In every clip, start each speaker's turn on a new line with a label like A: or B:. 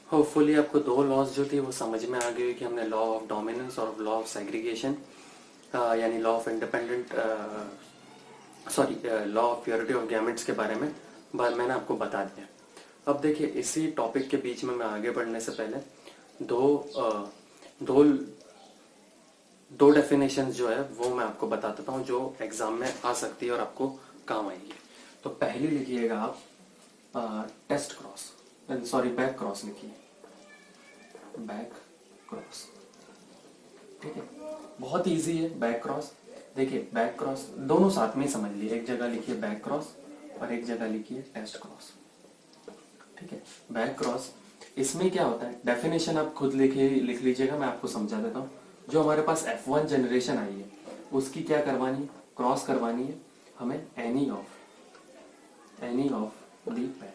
A: Hopefully आपको दो laws जो थी वो समझ में आ गई कि हमने लॉ ऑफ डोमिनेंस और लॉ ऑफ सेग्रीगेशन यानी law of independent law of purity of gametes के बारे में मैंने आपको बता दिया। अब देखिए, इसी टॉपिक के बीच में मैं आगे बढ़ने से पहले दो दो डेफिनेशन जो है वो मैं आपको बता देता हूँ जो एग्जाम में आ सकती है और आपको काम आएगी। तो पहले लिखिएगा आप test cross, sorry back cross लिखिए, बैक क्रॉस। ठीक है, बहुत इजी है बैक क्रॉस। देखिए बैक क्रॉस दोनों साथ में ही समझ लिए, एक जगह लिखिए बैक क्रॉस और एक जगह लिखिए टेस्ट क्रॉस। ठीक है, बैक क्रॉस इसमें क्या होता है, डेफिनेशन आप खुद लिख लीजिएगा, मैं आपको समझा देता हूँ। जो हमारे पास F1 जनरेशन आई है उसकी क्या करवानी है, क्रॉस करवानी है हमें एनी ऑफ द पेरेंट।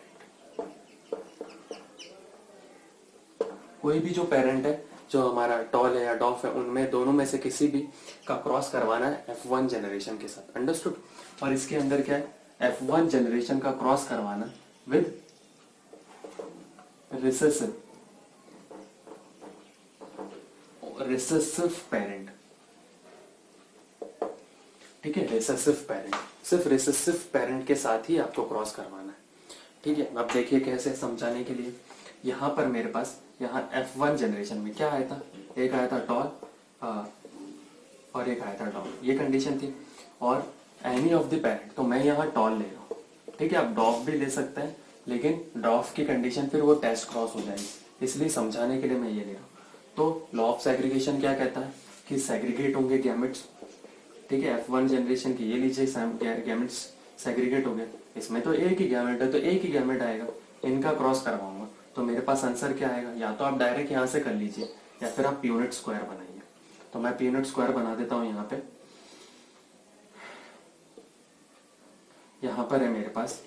A: कोई भी जो पेरेंट है, जो हमारा टॉल है या डॉफ है, उनमें दोनों में से किसी भी का क्रॉस करवाना है F1 जनरेशन के साथ। अंडरस्टूड। और इसके अंदर क्या है, F1 जनरेशन का क्रॉस करवाना विद रिसेसिव पेरेंट। ठीक है, रिसेसिव पेरेंट, सिर्फ रिसेसिव पेरेंट के साथ ही आपको क्रॉस करवाना है। ठीक है, अब देखिए कैसे समझाने के लिए, यहां पर मेरे पास यहाँ F1 जनरेशन में क्या आया था, एक आया था टॉल और एक आया था डॉफ, ये कंडीशन थी। और एनी ऑफ द पेरेंट, तो मैं यहाँ टॉल ले रहा हूँ। ठीक है, आप डॉफ भी ले सकते हैं, लेकिन डॉफ की कंडीशन फिर वो टेस्ट क्रॉस हो जाएगी, इसलिए समझाने के लिए मैं ये ले रहा हूँ। तो लॉ ऑफ सेग्रीगेशन क्या कहता है कि सेग्रीगेट होंगे गैमेट्स। ठीक है, F1 जनरेशन की ये लीजिए, गैमेट्स सेग्रीगेट हो गए, इसमें तो एक ही गैमेट है तो एक ही गैमेट आएगा, इनका क्रॉस करवाऊंगा तो मेरे पास आंसर क्या आएगा, या तो आप डायरेक्ट यहाँ से कर लीजिए या फिर आप यूनिट स्क्वायर बनाइए। तो मैं यूनिट स्क्वायर बना देता हूँ। यहाँ पर है मेरे पास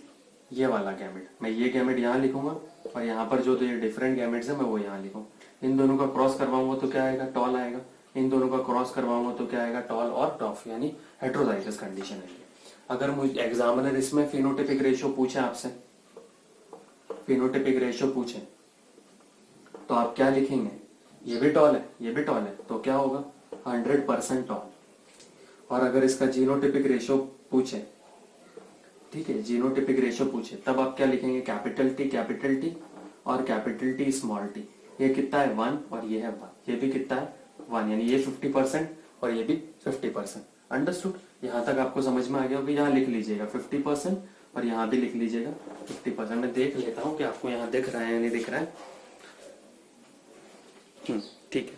A: ये वाला गैमेट, मैं ये गैमेट यहाँ लिखूंगा और यहाँ पर जो तो ये डिफरेंट गैमेट्स है मैं वो यहाँ लिखूँ। इन दोनों का क्रॉस करवाऊंगा तो क्या आएगा, टॉल आएगा। इन दोनों का क्रॉस करवाऊंगा तो क्या आएगा, टॉल और डॉफ, यानी हेटेरोजाइगस कंडीशन है। अगर मुझे एग्जामिनर इसमें फिनोटिपिक रेशियो पूछे आपसे, फिनोटिपिक रेशियो पूछे तो आप क्या लिखेंगे, ये भी टॉल है ये भी टॉल है, तो क्या होगा 100% टॉल। और अगर इसका जीनोटिपिक रेशियो पूछे, ठीक है, जीनोटिपिक रेशियो पूछे, तब आप क्या लिखेंगे, कैपिटल टी और कैपिटल टी स्मॉल टी। ये कितना है 1 और ये है 1, ये भी कितना है 1, यानी ये 50% और ये भी 50%। अंडरस्टूड। यहाँ तक आपको समझ में आ गया होगा। यहाँ लिख लीजिएगा 50% और यहाँ भी लिख लीजिएगा 50%। मैं देख लेता हूँ कि आपको यहाँ दिख रहा है या नहीं दिख रहा है। ठीक है,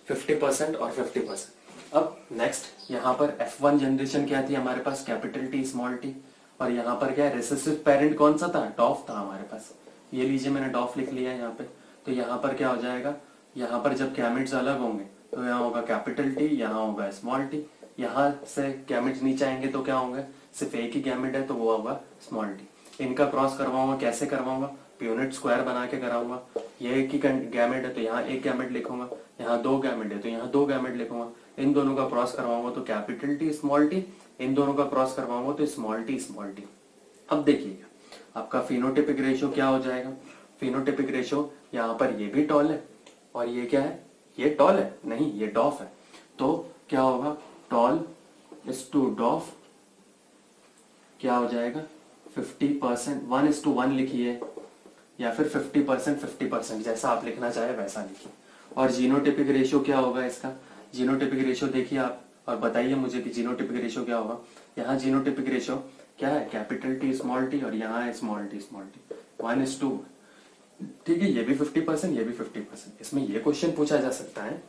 A: 50% और 50%। अब नेक्स्ट यहाँ पर F1 जनरेशन क्या थी हमारे पास, कैपिटल टी स्मॉल टी, और यहाँ पर क्या है, रिसेसिव पेरेंट कौन सा था, डॉफ था हमारे पास। ये लीजिए मैंने डॉफ लिख लिया है यहाँ पे। तो यहाँ पर क्या हो जाएगा, यहाँ पर जब गैमेट्स अलग होंगे तो यहाँ होगा कैपिटल टी, यहाँ होगा स्मॉल टी। यहाँ से गैमेट्स नीचे आएंगे तो क्या होंगे, सिर्फ एक ही गैमेट है तो वो होगा स्मॉल टी। इनका क्रॉस करवाऊंगा, कैसे करवाऊंगा, यूनिट स्क्वायर बना के कराऊंगा। ये एक ही गैमेट है तो यहाँ एक गैमेट लिखूंगा, यहाँ दो गैमेट है तो यहाँ दो गैमेट लिखूंगा। इन दोनों का क्रॉस करवाऊंगा तो कैपिटल टी स्मॉल टी, इन दोनों का क्रॉस करवाऊंगा तो स्मॉल टी स्मॉल टी। अब देखिएगा आपका फिनोटिपिक रेशियो क्या हो जाएगा, फिनोटिपिक रेशियो यहाँ पर ये भी टॉल है और ये क्या है, ये टॉल है नहीं, ये डॉफ है। तो क्या होगा, टॉल इज टू डॉफ क्या हो जाएगा 50%, 1:1 लिखिए या फिर 50% 50%, जैसा आप लिखना चाहे वैसा लिखिए। और जीनोटिपिक रेशियो क्या होगा इसका, जीनोटिपिक रेशियो देखिए आप और बताइए मुझे कि जीनोटिपिक रेशियो क्या होगा। यहाँ जीनोटिपिक रेशियो क्या है, कैपिटल टी स्मॉल टी और यहाँ है स्मॉल टी 1:1। ठीक है, ये भी 50% ये भी 50%। इसमें ये क्वेश्चन पूछा जा सकता है।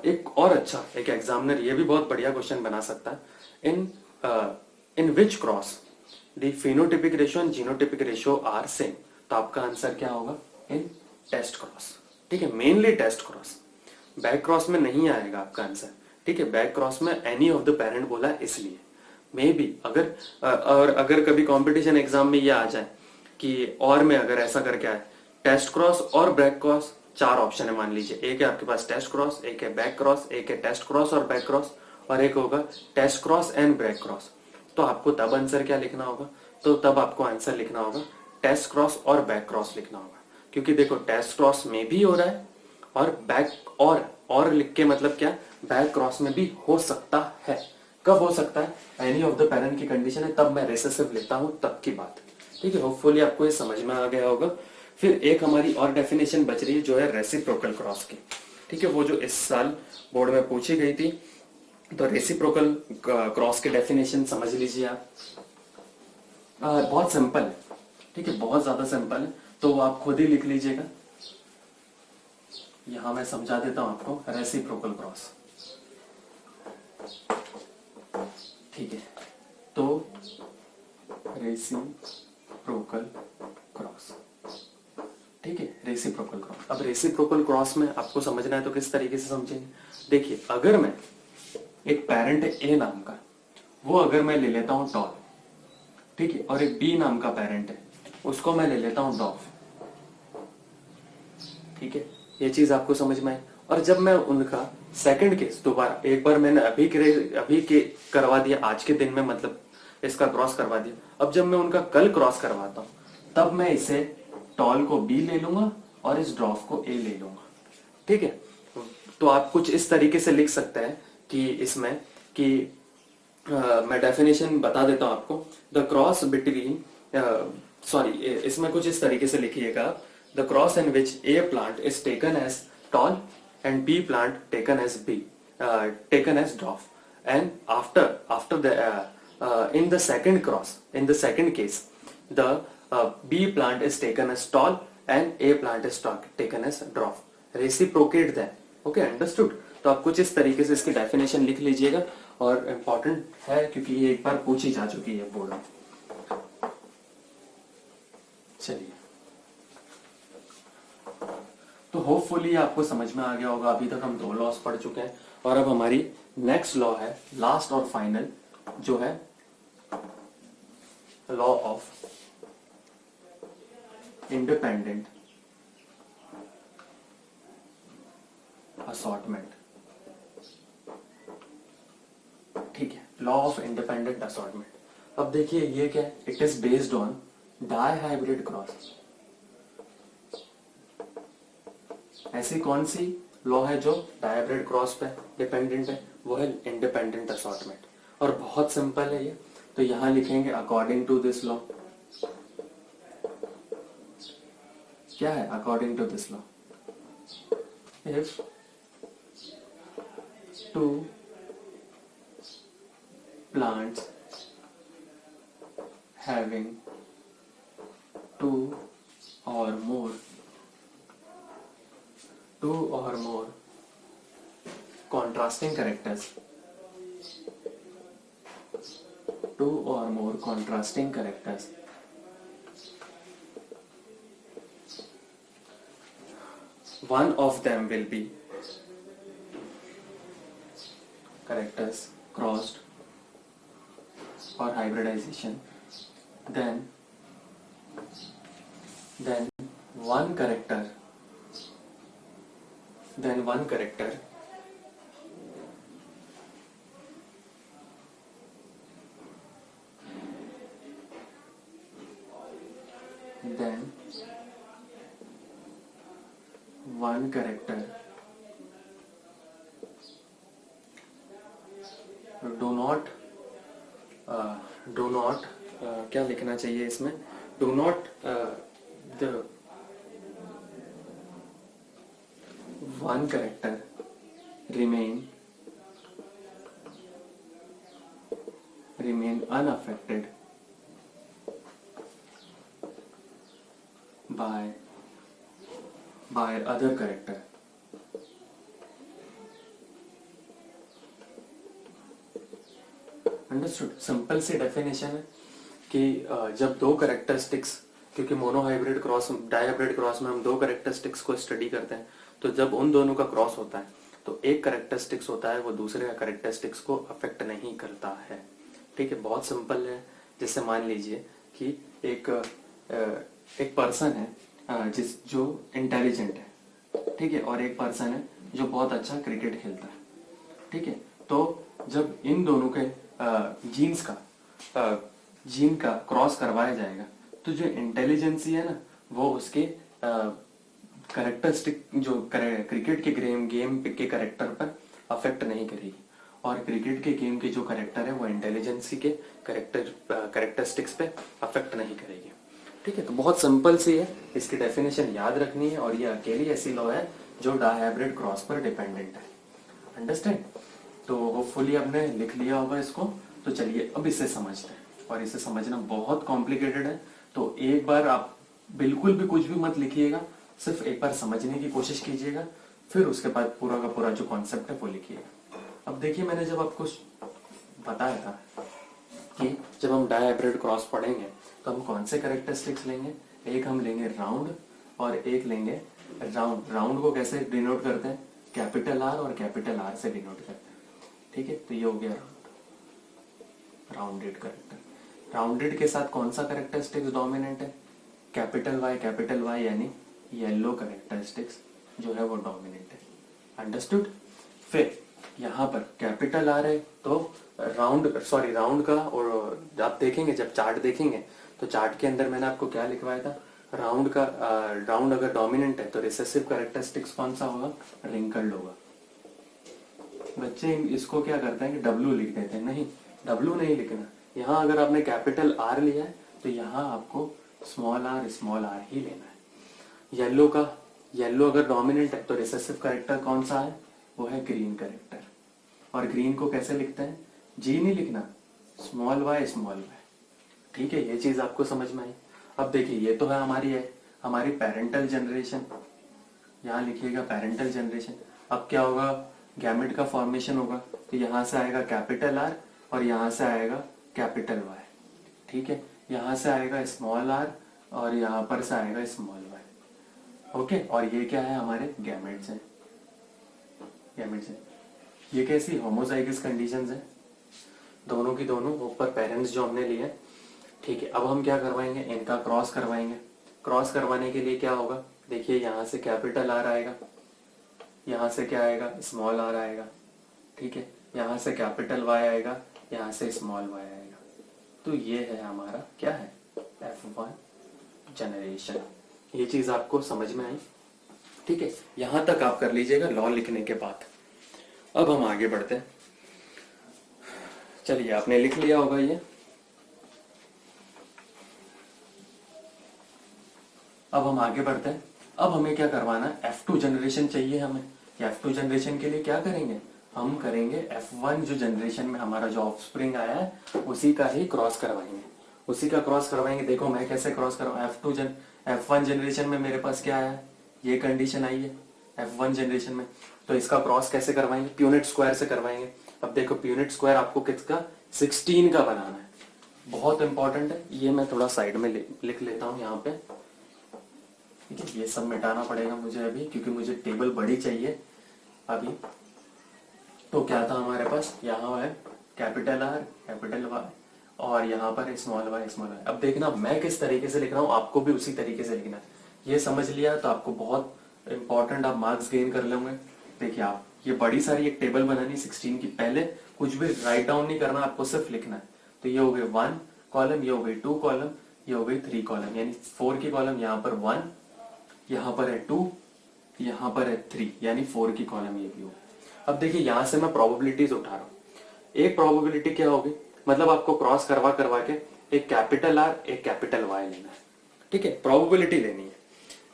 A: एक और अच्छा, एक एग्जामिनर ये भी बहुत बढ़िया क्वेश्चन बना सकता है, in which cross the phenotypic ratio and genotypic ratio are same. तो आपका आंसर क्या होगा, इन टेस्ट क्रॉस। ठीक है, mainly test cross, back cross में नहीं आएगा आपका आंसर। ठीक है, बैक क्रॉस में एनी ऑफ द पेरेंट बोला है इसलिए। मे बी अगर कभी कंपटीशन एग्जाम में ये आ जाए कि और में अगर ऐसा करके आए, टेस्ट क्रॉस और बैक क्रॉस, 4 ऑप्शन है मान लीजिए, एक है आपके पास टेस्ट क्रॉस, एक है बैक क्रॉस, एक है टेस्ट क्रॉस और बैक क्रॉस, और एक होगा test cross and back cross. तो आपको तब आंसर क्या लिखना होगा, तो तब आपको आंसर लिखना होगा टेस्ट क्रॉस और बैक क्रॉस लिखना होगा। क्योंकि देखो टेस्ट क्रॉस में भी हो रहा है और बैक और लिख के मतलब क्या, बैक क्रॉस में भी हो सकता है। कब हो सकता है, एनी ऑफ द पेरेंट की कंडीशन है तब मैं रिसेसिव लेता हूं, तब की बात। ठीक है, होपफुली आपको ये समझ में आ गया होगा। फिर एक हमारी और डेफिनेशन बच रही है जो है रेसिप्रोकल क्रॉस की। ठीक है, वो जो इस साल बोर्ड में पूछी गई थी। तो रेसिप्रोकल क्रॉस की डेफिनेशन समझ लीजिए आप। बहुत सिंपल है। ठीक है, बहुत ज्यादा सिंपल है, तो वो आप खुद ही लिख लीजिएगा। यहां मैं समझा देता हूं आपको, रेसिप्रोकल क्रॉस। ठीक है, तो रेसिप्रोकल क्रॉस। ठीक है, रेसिप्रोकल क्रॉस। अब रेसिप्रोकल क्रॉस में आपको समझना है तो किस तरीके से समझेंगे। देखिए, अगर मैं एक पेरेंट है ए नाम का, वो अगर मैं ले लेता हूं टॉल, ठीक है, और एक बी नाम का पेरेंट है, उसको मैं ले लेता हूं डॉफ। ठीक है, ये चीज आपको समझ में आई। और जब मैं उनका सेकंड केस दोबारा, एक बार मैंने अभी के करवा दिया, आज के दिन में मतलब इसका क्रॉस करवा दिया। अब जब मैं उनका कल क्रॉस करवाता हूं तब मैं इसे टॉल को बी ले लूंगा और इस ड्रॉफ को ए ले लूंगा। ठीक है, तो आप कुछ इस तरीके से लिख सकते हैं कि इसमें कि मैं डेफिनेशन बता देता हूं आपको। द क्रॉस बिटवीन, सॉरी, इसमें कुछ इस तरीके से लिखिएगा, the cross in which A plant is taken as tall and B plant taken as dwarf, and after the in the second cross, in the second case, the B plant is taken as tall and A plant is taken as dwarf. Reciprocate them. Okay, understood? तो आप कुछ इस तरीके से इसकी definition लिख लीजिएगा, और इम्पोर्टेंट है क्योंकि ये एक बार पूछी जा चुकी है बोर्ड में। चलिए, तो होपफुली आपको समझ में आ गया होगा। अभी तक हम 2 लॉस पढ़ चुके हैं, और अब हमारी नेक्स्ट लॉ है, लास्ट और फाइनल, जो है लॉ ऑफ इंडिपेंडेंट असॉर्टमेंट। ठीक है, लॉ ऑफ इंडिपेंडेंट असॉर्टमेंट। अब देखिए ये क्या है, it is based on dihybrid cross. ऐसी कौन सी लॉ है जो डाई हाइब्रिड क्रॉस पे डिपेंडेंट है, वो है इंडिपेंडेंट असॉर्टमेंट। और बहुत सिंपल है ये, तो यहां लिखेंगे अकॉर्डिंग टू दिस लॉ। क्या है according to this law, if two plants having 2 or more contrasting characters, 2 or more contrasting characters, one of them will be characters crossed or hybridization, then one character do not क्या लिखना चाहिए इसमें, do not the one character remain unaffected by other character. Understood. Simple सी definition है कि जब 2 characteristics, क्योंकि monohybrid cross, dihybrid cross में हम 2 कैरेक्टरिस्टिक्स को स्टडी करते हैं, तो जब उन दोनों का क्रॉस होता है तो एक कैरेक्टरिस्टिक्स होता है वो दूसरे का कैरेक्टरिस्टिक्स को अफेक्ट नहीं करता है। ठीक है, बहुत सिंपल है। जैसे मान लीजिए कि एक पर्सन है जो इंटेलिजेंट है, ठीक है, और एक पर्सन है जो बहुत अच्छा क्रिकेट खेलता है। ठीक है, तो जब इन दोनों के जीन का क्रॉस करवाया जाएगा तो जो इंटेलिजेंसी है ना वो उसके करेक्टरिस्टिक जो क्रिकेट के गेम के करेक्टर पर अफेक्ट नहीं करेगी, और क्रिकेट के गेम के जो करेक्टर है वो इंटेलिजेंसी के करेक्टरिस्टिक्स पे अफेक्ट नहीं करेगी। ठीक है, तो बहुत सिंपल सी है, इसकी डेफिनेशन याद रखनी है, और ये अकेली ऐसी लॉ है जो डायहाइब्रिड क्रॉस पर डिपेंडेंट है। अंडरस्टैंड? तो होपफुली आपने लिख लिया होगा इसको। तो चलिए अब इसे समझते हैं, और इसे समझना बहुत कॉम्प्लिकेटेड है, तो एक बार आप बिल्कुल भी कुछ भी मत लिखिएगा, सिर्फ एक बार समझने की कोशिश कीजिएगा, फिर उसके बाद पूरा का पूरा जो कॉन्सेप्ट है वो लिखिएगा। अब देखिए, मैंने जब आपको बताया था कि जब हम डायहाइब्रिड क्रॉस पढ़ेंगे तो हम कौन से कैरेक्टरिस्टिक्स लेंगे, एक हम लेंगे राउंड और एक लेंगे राउंड। राउंड को कैसे डिनोट करते हैं, कैपिटल आर और कैपिटल आर से डिनोट करते हैं। ठीक है, तो ये हो गया राउंड, राउंडेड कैरेक्टर। राउंडेड के साथ कौन सा कैरेक्टरिस्टिक्स डोमिनेंट है, कैपिटल वाई यानी येलो कैरेक्टरिस्टिक्स जो है वो डोमिनेंट है। अंडरस्टूड? फिर यहाँ पर कैपिटल आर है तो राउंड का, और आप देखेंगे जब चार्ट देखेंगे तो चार्ट के अंदर मैंने आपको क्या लिखवाया था, राउंड अगर डोमिनेंट है तो रिसेसिव कैरेक्टरिस्टिक्स कौन सा होगा, रिंकल्ड होगा। बच्चे इसको क्या करते हैं कि डब्ल्यू लिख देते हैं, नहीं, डब्ल्यू नहीं लिखना। यहाँ अगर आपने कैपिटल आर लिया है तो यहाँ आपको स्मॉल आर ही लेना है। येलो अगर डोमिनेंट है तो रिसेसिव कैरेक्टर कौन सा है, वो है ग्रीन कैरेक्टर। और ग्रीन को कैसे लिखते हैं, जी नहीं लिखना, स्मॉल वाई। ठीक है, ये चीज आपको समझ में आई। अब देखिए, ये तो है हमारी पेरेंटल जनरेशन, यहाँ लिखिएगा पेरेंटल जनरेशन। अब क्या होगा, गैमेट का फॉर्मेशन होगा, तो यहाँ से आएगा कैपिटल आर और यहाँ से आएगा कैपिटल वाई। ठीक है, यहाँ से आएगा स्मॉल आर और यहाँ पर से आएगा स्मॉल वाई। ओके, और ये क्या है, हमारे गैमेट्स हैं। ये कैसी होमोजाइगस कंडीशंस है, दोनों की दोनों ऊपर पेरेंट्स जो हमने लिए। ठीक है, अब हम क्या करवाएंगे, इनका क्रॉस करवाएंगे। क्रॉस करवाने के लिए क्या होगा, देखिए यहाँ से कैपिटल आर आएगा, यहाँ से क्या आएगा, स्मॉल आर आएगा। ठीक है, यहाँ से कैपिटल वाई आएगा, यहाँ से स्मॉल वाई आएगा। तो ये है हमारा क्या है, F1 जनरेशन। ये चीज आपको समझ में आई? ठीक है, यहां तक आप कर लीजिएगा लॉ लिखने के बाद। अब हम आगे बढ़ते हैं। चलिए, आपने लिख लिया होगा ये। अब हम आगे बढ़ते हैं। अब हमें क्या करवाना है, F2 जनरेशन चाहिए हमें। F2 जनरेशन के लिए क्या करेंगे, हम करेंगे F1 जो जनरेशन में हमारा जो ऑफस्प्रिंग आया है उसी का ही क्रॉस करवाएंगे, उसी का क्रॉस करवाएंगे। देखो मैं कैसे क्रॉस करवाऊं, F1 जनरेशन में मेरे पास क्या आया है, ये कंडीशन आई है F1 जनरेशन में, तो इसका क्रॉस कैसे करवाएंगे, प्यूनिट स्क्वायर से करवाएंगे। अब देखो, प्यूनिट स्क्वायर आपको किसका, 16 का बनाना है, बहुत इंपॉर्टेंट है। ये मैं थोड़ा साइड में लिख लेता हूं यहाँ पे। ठीक है, ये सब मिटाना पड़ेगा मुझे अभी, क्योंकि मुझे टेबल बड़ी चाहिए अभी। तो क्या था हमारे पास, यहाँ है कैपिटल आर कैपिटल वाई और यहाँ पर स्मॉल वाई। अब देखना मैं किस तरीके से लिख रहा हूँ, आपको भी उसी तरीके से लिखना है। ये समझ लिया तो आपको बहुत इंपॉर्टेंट, आप मार्क्स गेन कर लोगे। देखिए, आप ये बड़ी सारी एक टेबल बनानी 16 की, पहले कुछ भी राइट डाउन नहीं करना, आपको सिर्फ लिखना है। तो ये हो गए 1 कॉलम, ये हो गई 2 कॉलम, ये हो गई 3 कॉलम, यानी 4 की कॉलम यहाँ पर 1, यहाँ पर है 2, यहाँ पर है 3, यानी 4 की कॉलम ये भी हो। अब देखिए, यहां से मैं प्रोबेबिलिटीज उठा रहा हूं। एक प्रोबेबिलिटी क्या होगी, मतलब आपको क्रॉस करवा के एक कैपिटल आर एक कैपिटल वाई लेना है। ठीक है, प्रोबेबिलिटी लेनी है।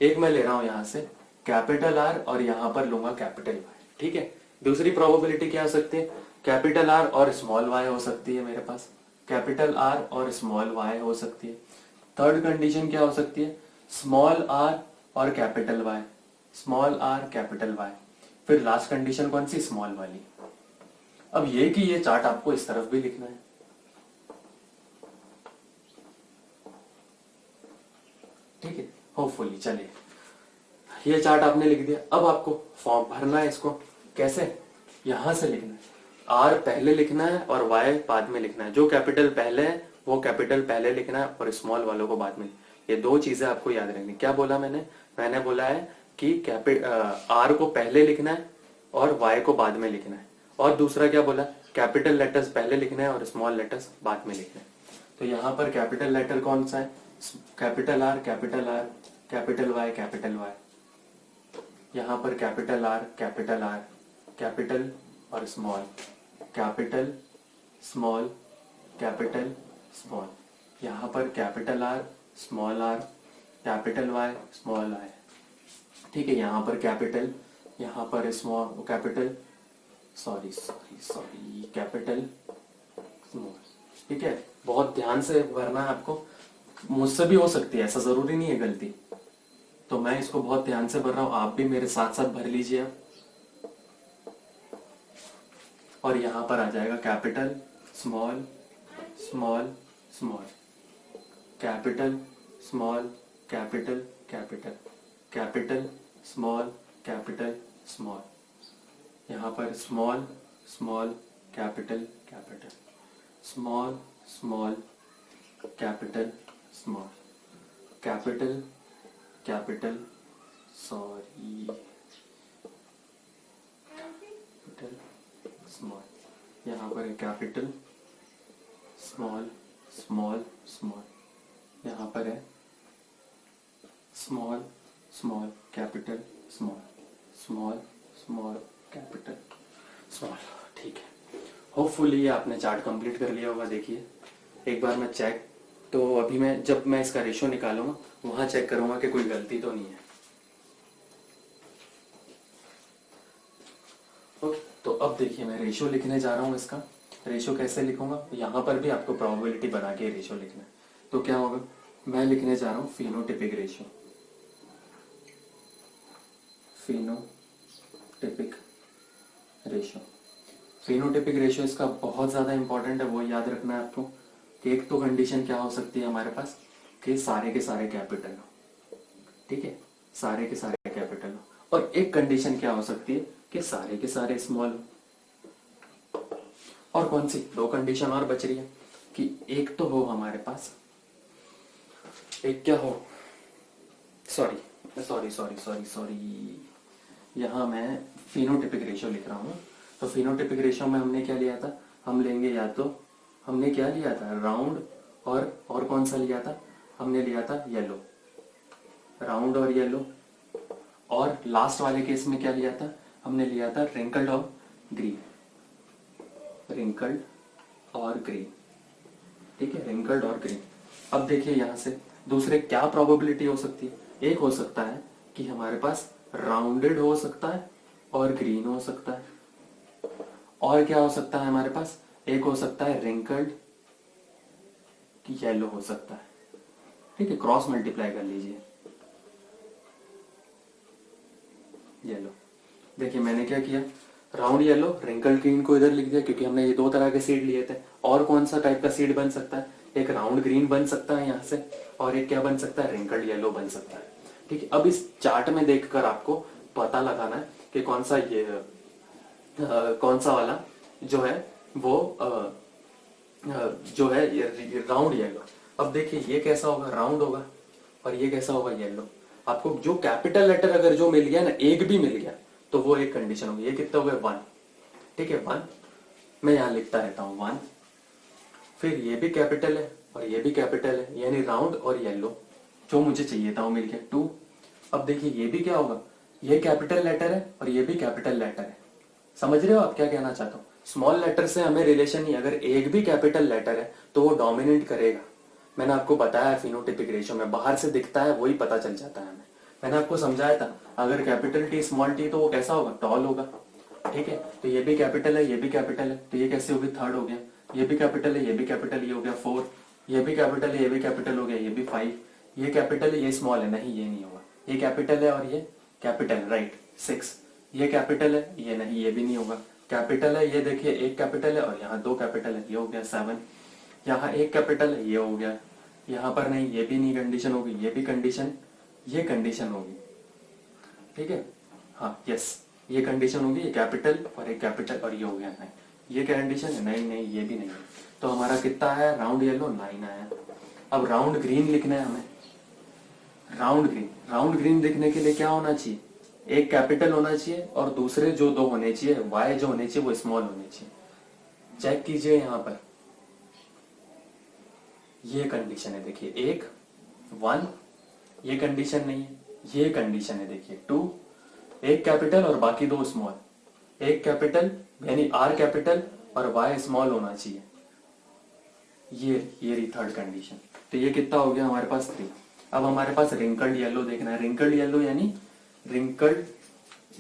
A: एक मैं ले रहा हूं यहां से कैपिटल आर और यहां पर लूंगा कैपिटल वाई। ठीक है, दूसरी प्रोबेबिलिटी क्या हो सकती है, कैपिटल आर और स्मॉल वाई हो सकती है मेरे पास, कैपिटल आर और स्मॉल वाई हो सकती है। थर्ड कंडीशन क्या हो सकती है, स्मॉल आर और capital Y, small R capital Y. फिर लास्ट कंडीशन कौन सी, स्मॉल वाली। अब ये कि ये चार्ट आपको इस तरफ भी लिखना है। ठीक है, होपफुली। चलिए, ये चार्ट आपने लिख दिया। अब आपको फॉर्म भरना है, इसको कैसे, यहां से लिखना है। आर पहले लिखना है और वाई बाद में लिखना है। जो कैपिटल पहले है वो कैपिटल पहले लिखना है और स्मॉल वालों को बाद में। ये दो चीजें आपको याद रखनी। क्या बोला मैंने बोला है कि आर को पहले लिखना है और वाई को बाद में लिखना है। और दूसरा क्या बोला, कैपिटल लेटर्स पहले लिखना है और स्मॉल लेटर्स बाद में लिखना है। तो यहाँ पर कैपिटल लेटर कौन सा है, capital R capital Y capital Y, यहाँ पर कैपिटल आर, कैपिटल और small, capital small capital small, यहाँ पर capital R small R, capital Y small I, ठीक है। यहाँ पर कैपिटल, यहाँ पर small capital, sorry capital small, ठीक है। बहुत ध्यान से भरना है आपको, मुझसे भी हो सकती है, ऐसा जरूरी नहीं है गलती, तो मैं इसको बहुत ध्यान से भर रहा हूं, आप भी मेरे साथ साथ भर लीजिए। और यहां पर आ जाएगा capital small small small, capital small capital capital, capital small capital small, यहाँ पर small small capital capital, small small capital small, capital capital sorry capital small, यहाँ पर है कैपिटल स्मॉल स्मॉल स्मॉल, यहाँ पर है small small capital small, small small capital small, ठीक है। होपफुली ये आपने चार्ट कंप्लीट कर लिया होगा। देखिए एक बार मैं चेक, तो अभी मैं जब मैं इसका रेशो निकालूंगा वहां चेक करूंगा कि कोई गलती तो नहीं है। ओके, तो अब देखिए मैं रेशो लिखने जा रहा हूं। इसका रेशो कैसे लिखूंगा, यहां पर भी आपको प्रोबेबिलिटी बना के रेशो लिखना है। तो क्या होगा, मैं लिखने जा रहा हूं phenotypic ratio, phenotypic ratio, phenotypic ratio इसका बहुत ज्यादा इंपॉर्टेंट है, वो याद रखना है आपको कि एक तो कंडीशन क्या हो सकती है हमारे पास कि सारे के सारे कैपिटल हो, ठीक है, सारे के सारे कैपिटल हो, और एक कंडीशन क्या हो सकती है कि सारे के सारे स्मॉल हो। और कौन सी दो कंडीशन और बच रही है कि एक तो हो हमारे पास, एक क्या हो, सॉरी यहां मैं फिनोटिपिक रेशियो लिख रहा हूं। तो फिनोटिपिक रेशियो में हमने क्या लिया था, हम लेंगे या तो हमने क्या लिया था राउंड, और कौन सा लिया था, हमने लिया था येलो, राउंड और येलो, और लास्ट वाले केस में क्या लिया था, हमने लिया था रिंकल्ड और ग्रीन, रिंकल्ड और ग्रीन, ठीक है, रिंकल्ड और ग्रीन। अब देखिए यहां से दूसरे क्या प्रोबेबिलिटी हो सकती है, एक हो सकता है कि हमारे पास राउंडेड हो सकता है और ग्रीन हो सकता है, और क्या हो सकता है हमारे पास, एक हो सकता है रिंकल्ड येलो हो सकता है, ठीक है, क्रॉस मल्टीप्लाई कर लीजिए येलो। देखिए मैंने क्या किया, राउंड येलो रिंकल्ड ग्रीन को इधर लिख दिया क्योंकि हमने ये दो तरह के सीड लिए थे। और कौन सा टाइप का सीड बन सकता है, एक राउंड ग्रीन बन सकता है यहाँ से, और एक क्या बन सकता है, रिंकल्ड येलो बन सकता है, ठीक है। अब इस चार्ट में देखकर आपको पता लगाना है कि कौन सा ये कौन सा वाला जो है वो जो है राउंड येलो। अब देखिए ये कैसा होगा, राउंड होगा, और ये कैसा होगा, येलो। आपको जो कैपिटल लेटर अगर जो मिल गया ना, एक भी मिल गया, तो वो एक कंडीशन होगी। ये कितना हो गया, 1, ठीक है, 1 मैं यहां लिखता रहता हूं 1। फिर ये भी कैपिटल है और ये भी कैपिटल है, यानी राउंड और येलो, जो मुझे चाहिए था वो मिल गया 2। अब देखिए ये भी क्या होगा, ये कैपिटल लेटर है और ये भी कैपिटल लेटर है। समझ रहे हो आप क्या कहना चाहता हूँ, स्मॉल लेटर से हमें रिलेशन नहीं, अगर एक भी कैपिटल लेटर है तो वो डोमिनेट करेगा। मैंने आपको बताया फिनोटिपिक रेशियो में बाहर से दिखता है वही पता चल जाता है हमें। मैंने आपको समझाया था अगर कैपिटल टी स्मॉल टी तो वो कैसा होगा, टॉल होगा, ठीक है। तो ये भी कैपिटल है, ये भी कैपिटल है, तो ये कैसे होगी, थर्ड हो गया। ये भी कैपिटल है, ये भी कैपिटल, ये हो गया 4। ये भी कैपिटल है, ये भी कैपिटल हो गया, ये भी 5। ये कैपिटल है, ये स्मॉल है, नहीं ये नहीं होगा। ये कैपिटल है और ये कैपिटल, राइट, 6। ये कैपिटल है, ये नहीं, ये भी नहीं होगा। कैपिटल है, ये देखिए एक कैपिटल है और यहाँ 2 कैपिटल है, ये हो गया 7। यहाँ एक कैपिटल है, ये हो गया, यहाँ पर नहीं, ये भी नहीं कंडीशन होगी, ये भी कंडीशन, ये कंडीशन होगी, ठीक है, हाँ यस, ये कंडीशन होगी, ये कैपिटल और एक कैपिटल, और ये हो गया 9। ये कंडीशन है, नहीं नहीं ये भी नहीं है। तो हमारा कितना आया, राउंड येलो 9 आया। अब राउंड ग्रीन लिखना है हमें, राउंड ग्रीन लिखने के लिए क्या होना चाहिए, एक कैपिटल होना चाहिए और दूसरे जो 2 होने चाहिए, वाई जो होने चाहिए वो स्मॉल होने चाहिए। चेक कीजिए यहां पर, ये कंडीशन है, देखिए 1 1, ये कंडीशन नहीं है, ये कंडीशन है। देखिए 2, एक कैपिटल और बाकी 2 स्मॉल, एक कैपिटल यानी आर कैपिटल और वाई स्मॉल होना चाहिए, ये रही थर्ड कंडीशन। तो ये कितना हो गया हमारे पास 3। अब हमारे पास रिंकल्ड येलो देखना है। रिंकल्ड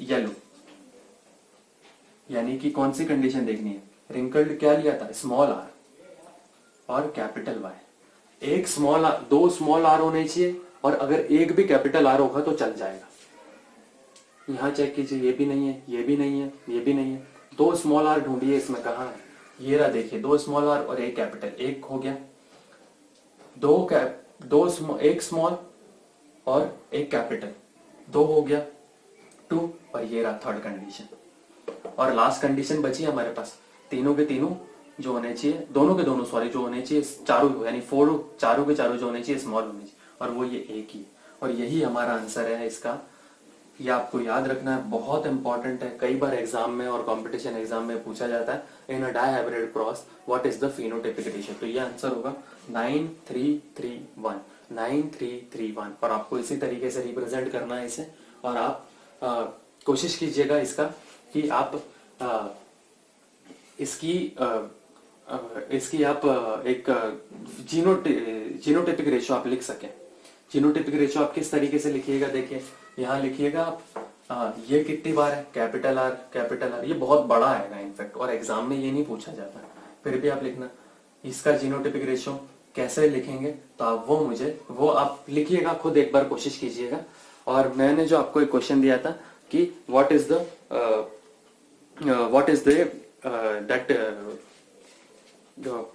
A: येलो यानी कि कौन सी कंडीशन देखनी है? रिंकल्ड क्या लिया था? स्मॉल आर और कैपिटल वाई। एक स्मॉल आर, 2 स्मॉल आर होने चाहिए और अगर एक भी कैपिटल आर होगा तो चल जाएगा। यहां चेक कीजिए, ये भी नहीं है, ये भी नहीं है, ये भी नहीं है। 2 स्मॉल आर ढूंढिए, इसमें कहां है? ये रहा, देखिए 2 स्मॉल आर और एक कैपिटल, एक हो गया। एक स्मॉल और एक कैपिटल, 2 हो गया, 2। और ये रहा थर्ड कंडीशन। और लास्ट कंडीशन बची हमारे पास, तीनों के तीनों जो होने चाहिए, दोनों के दोनों सॉरी जो होने चाहिए, चारों यानी 4, चारों के चारों जो होने चाहिए स्मॉल होने चाहिए, और वो ये एक ही। और यही हमारा आंसर है इसका। ये आपको याद रखना है, बहुत इंपॉर्टेंट है। कई बार एग्जाम में और कंपटीशन एग्जाम में पूछा जाता है, in a dihybrid cross what is the phenotypic ratio. तो ये आंसर होगा 9331, 9331। और आपको इसी तरीके से रिप्रेजेंट करना है इसे। और आप कोशिश कीजिएगा इसका कि आप इसकी आप एक जीनोटाइपिक रेशियो आप लिख सकें। जीनोटाइपिक रेशियो आप किस तरीके से लिखिएगा? देखिए यहाँ लिखिएगा आप, ये कितनी बार है? Capital are. ये बहुत बड़ा आएगा इनफैक्ट, और एग्जाम में ये नहीं पूछा जाता, फिर भी आप लिखना। इसका जीनोटाइपिक रेशियो कैसे लिखेंगे तो वो आप लिखिएगा खुद, एक बार कोशिश कीजिएगा। और मैंने जो आपको एक क्वेश्चन दिया था कि what is the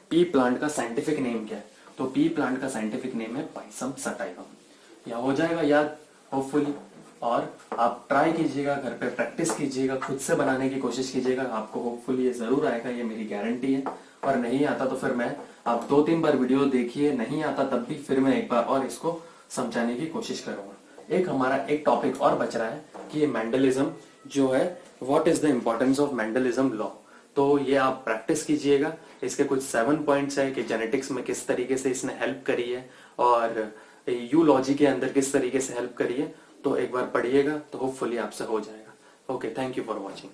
A: P plant का साइंटिफिक नेम क्या है? तो पी प्लांट का साइंटिफिक नेम है पाइसम सटाइवम। यह हो जाएगा याद होपफुली। और आप ट्राई कीजिएगा, घर पे प्रैक्टिस कीजिएगा, खुद से बनाने की कोशिश कीजिएगा, आपको होपफुली ये जरूर आएगा, ये मेरी गारंटी है। और नहीं आता तो फिर आप 2-3 बार वीडियो देखिए, नहीं आता तब भी फिर मैं एक बार और इसको समझाने की कोशिश करूंगा। हमारा एक टॉपिक और बच रहा है कि ये मेंडलिज्म जो है, what is the importance of Mendelism law. तो ये आप प्रैक्टिस कीजिएगा। इसके कुछ 7 पॉइंट्स है कि जेनेटिक्स में किस तरीके से इसने हेल्प करी है और यूलॉजी के अंदर किस तरीके से हेल्प करी है। तो एक बार पढ़िएगा तो होपफुली आपसे हो जाएगा। Okay, thank you for watching.